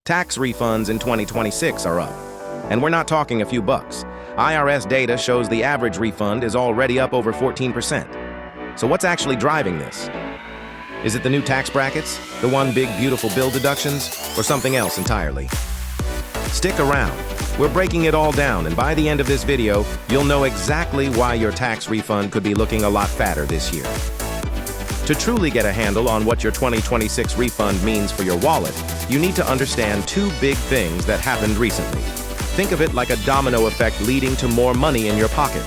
Tax refunds in 2026 are up. And we're not talking a few bucks. IRS data shows the average refund is already up over 14%. So what's actually driving this? Is it the new tax brackets, the one big beautiful bill deductions, or something else entirely? Stick around. We're breaking it all down, and by the end of this video, you'll know exactly why your tax refund could be looking a lot fatter this year. To truly get a handle on what your 2026 refund means for your wallet, you need to understand two big things that happened recently. Think of it like a domino effect leading to more money in your pocket.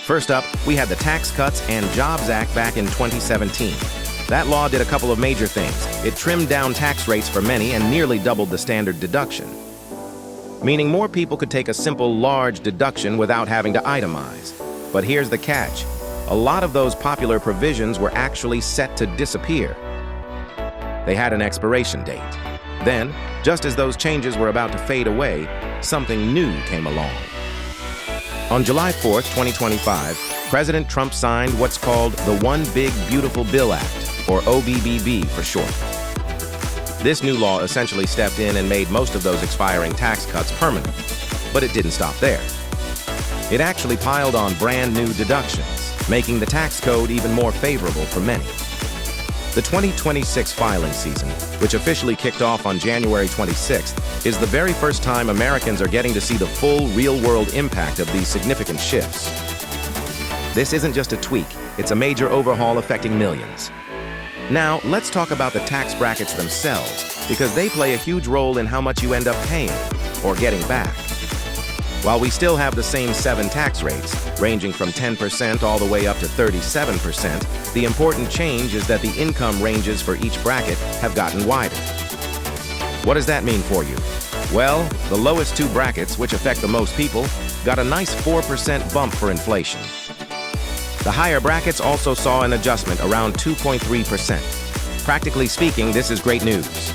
First up, we had the Tax Cuts and Jobs Act back in 2017. That law did a couple of major things. It trimmed down tax rates for many and nearly doubled the standard deduction, meaning more people could take a simple large deduction without having to itemize. But here's the catch. A lot of those popular provisions were actually set to disappear. They had an expiration date. Then, just as those changes were about to fade away, something new came along. On July 4th, 2025, President Trump signed what's called the One Big Beautiful Bill Act, or OBBB for short. This new law essentially stepped in and made most of those expiring tax cuts permanent. But it didn't stop there. It actually piled on brand new deductions, making the tax code even more favorable for many. The 2026 filing season, which officially kicked off on January 26th, is the very first time Americans are getting to see the full real-world impact of these significant shifts. This isn't just a tweak, it's a major overhaul affecting millions. Now, let's talk about the tax brackets themselves, because they play a huge role in how much you end up paying, or getting back. While we still have the same 7 tax rates, ranging from 10% all the way up to 37%, the important change is that the income ranges for each bracket have gotten wider. What does that mean for you? Well, the lowest 2 brackets, which affect the most people, got a nice 4% bump for inflation. The higher brackets also saw an adjustment around 2.3%. Practically speaking, this is great news.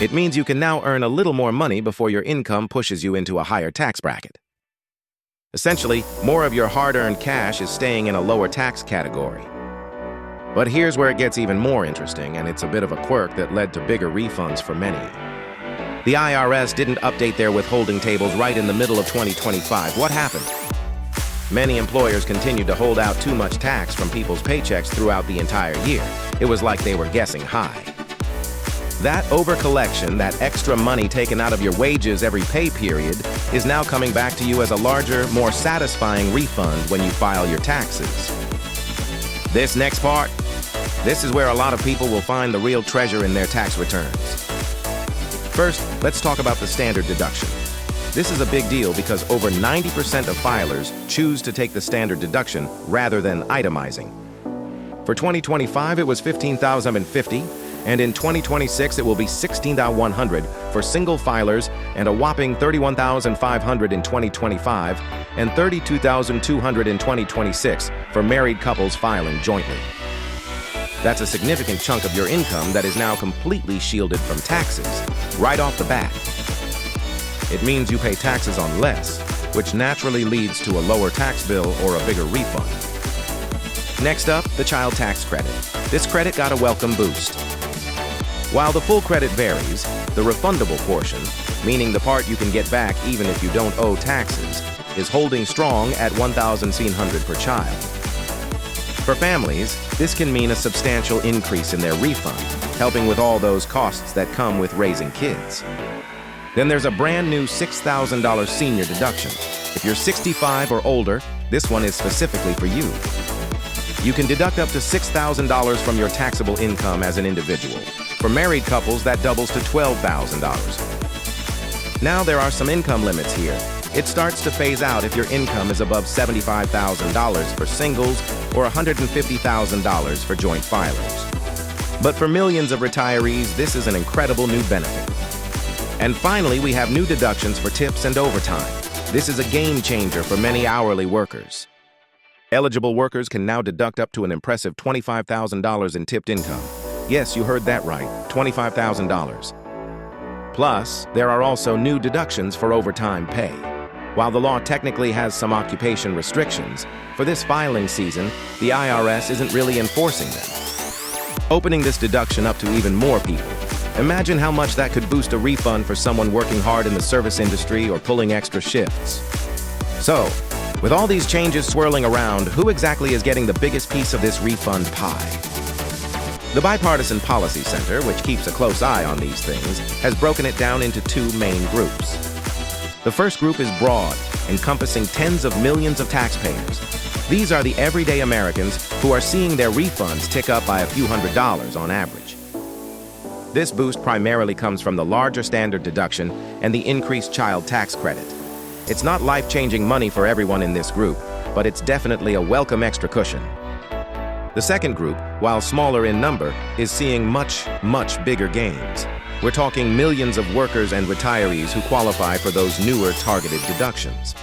It means you can now earn a little more money before your income pushes you into a higher tax bracket. Essentially, more of your hard-earned cash is staying in a lower tax category. But here's where it gets even more interesting, and it's a bit of a quirk that led to bigger refunds for many. The IRS didn't update their withholding tables right in the middle of 2025. What happened? Many employers continued to hold out too much tax from people's paychecks throughout the entire year. It was like they were guessing high. That overcollection, that extra money taken out of your wages every pay period, is now coming back to you as a larger, more satisfying refund when you file your taxes. This next part, this is where a lot of people will find the real treasure in their tax returns. First, let's talk about the standard deduction. This is a big deal because over 90% of filers choose to take the standard deduction rather than itemizing. For 2025, it was $15,050. And in 2026, it will be $16,100 for single filers and a whopping $31,500 in 2025 and $32,200 in 2026 for married couples filing jointly. That's a significant chunk of your income that is now completely shielded from taxes, right off the bat. It means you pay taxes on less, which naturally leads to a lower tax bill or a bigger refund. Next up, the child tax credit. This credit got a welcome boost. While the full credit varies, the refundable portion, meaning the part you can get back even if you don't owe taxes, is holding strong at $1,700 per child. For families, this can mean a substantial increase in their refund, helping with all those costs that come with raising kids. Then there's a brand new $6,000 senior deduction. If you're 65 or older, this one is specifically for you. You can deduct up to $6,000 from your taxable income as an individual. For married couples, that doubles to $12,000. Now there are some income limits here. It starts to phase out if your income is above $75,000 for singles or $150,000 for joint filers. But for millions of retirees, this is an incredible new benefit. And finally, we have new deductions for tips and overtime. This is a game changer for many hourly workers. Eligible workers can now deduct up to an impressive $25,000 in tipped income. Yes, you heard that right, $25,000. Plus, there are also new deductions for overtime pay. While the law technically has some occupation restrictions, for this filing season, the IRS isn't really enforcing them, opening this deduction up to even more people. Imagine how much that could boost a refund for someone working hard in the service industry or pulling extra shifts. So, with all these changes swirling around, who exactly is getting the biggest piece of this refund pie? The Bipartisan Policy Center, which keeps a close eye on these things, has broken it down into two main groups. The first group is broad, encompassing tens of millions of taxpayers. These are the everyday Americans who are seeing their refunds tick up by a few $100s on average. This boost primarily comes from the larger standard deduction and the increased child tax credit. It's not life-changing money for everyone in this group, but it's definitely a welcome extra cushion. The second group, while smaller in number, is seeing much, much bigger gains. We're talking millions of workers and retirees who qualify for those newer targeted deductions.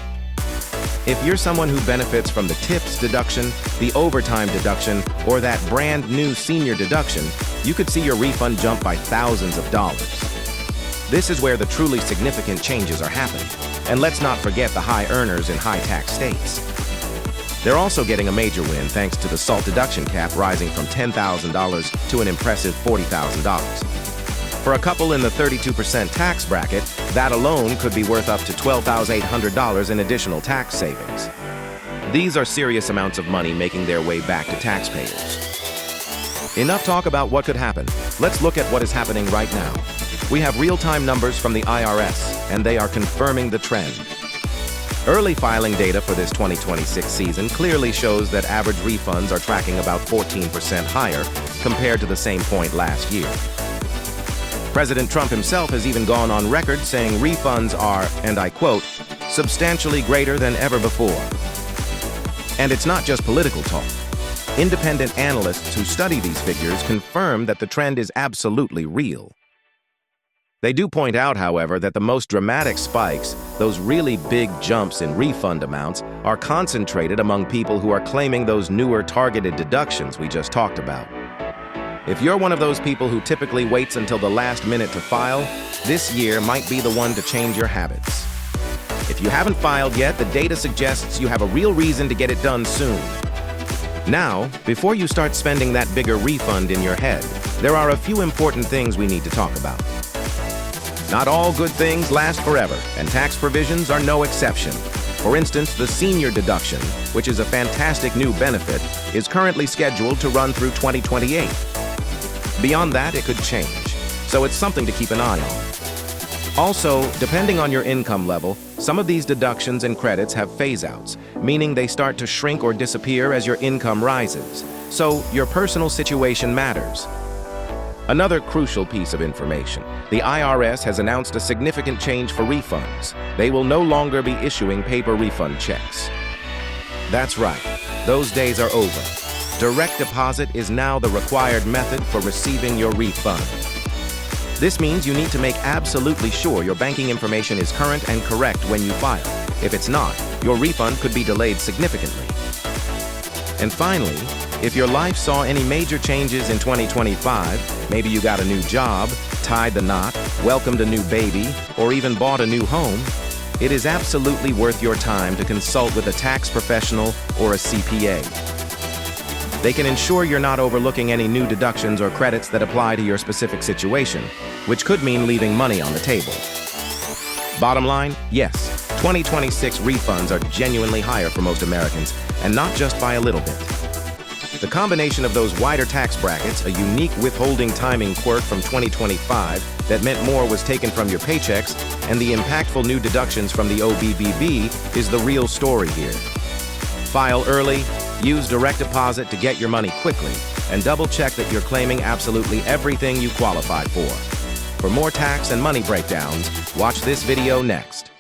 If you're someone who benefits from the tips deduction, the overtime deduction, or that brand new senior deduction, you could see your refund jump by thousands of dollars. This is where the truly significant changes are happening. And let's not forget the high earners in high-tax states. They're also getting a major win thanks to the SALT deduction cap rising from $10,000 to an impressive $40,000. For a couple in the 32% tax bracket, that alone could be worth up to $12,800 in additional tax savings. These are serious amounts of money making their way back to taxpayers. Enough talk about what could happen. Let's look at what is happening right now. We have real-time numbers from the IRS, and they are confirming the trend. Early filing data for this 2026 season clearly shows that average refunds are tracking about 14% higher compared to the same point last year. President Trump himself has even gone on record saying refunds are, and I quote, substantially greater than ever before. And it's not just political talk. Independent analysts who study these figures confirm that the trend is absolutely real. They do point out, however, that the most dramatic spikes, those really big jumps in refund amounts, are concentrated among people who are claiming those newer targeted deductions we just talked about. If you're one of those people who typically waits until the last minute to file, this year might be the one to change your habits. If you haven't filed yet, the data suggests you have a real reason to get it done soon. Now, before you start spending that bigger refund in your head, there are a few important things we need to talk about. Not all good things last forever, and tax provisions are no exception. For instance, the Senior Deduction, which is a fantastic new benefit, is currently scheduled to run through 2028. Beyond that, it could change, so it's something to keep an eye on. Also, depending on your income level, some of these deductions and credits have phase-outs, meaning they start to shrink or disappear as your income rises. So, your personal situation matters. Another crucial piece of information, the IRS has announced a significant change for refunds. They will no longer be issuing paper refund checks. That's right, those days are over. Direct deposit is now the required method for receiving your refund. This means you need to make absolutely sure your banking information is current and correct when you file. If it's not, your refund could be delayed significantly. And finally, if your life saw any major changes in 2025, maybe you got a new job, tied the knot, welcomed a new baby, or even bought a new home, it is absolutely worth your time to consult with a tax professional or a CPA. They can ensure you're not overlooking any new deductions or credits that apply to your specific situation, which could mean leaving money on the table. Bottom line, yes, 2026 refunds are genuinely higher for most Americans, and not just by a little bit. The combination of those wider tax brackets, a unique withholding timing quirk from 2025 that meant more was taken from your paychecks, and the impactful new deductions from the OBBB is the real story here. File early, use direct deposit to get your money quickly, and double-check that you're claiming absolutely everything you qualify for. For more tax and money breakdowns, watch this video next.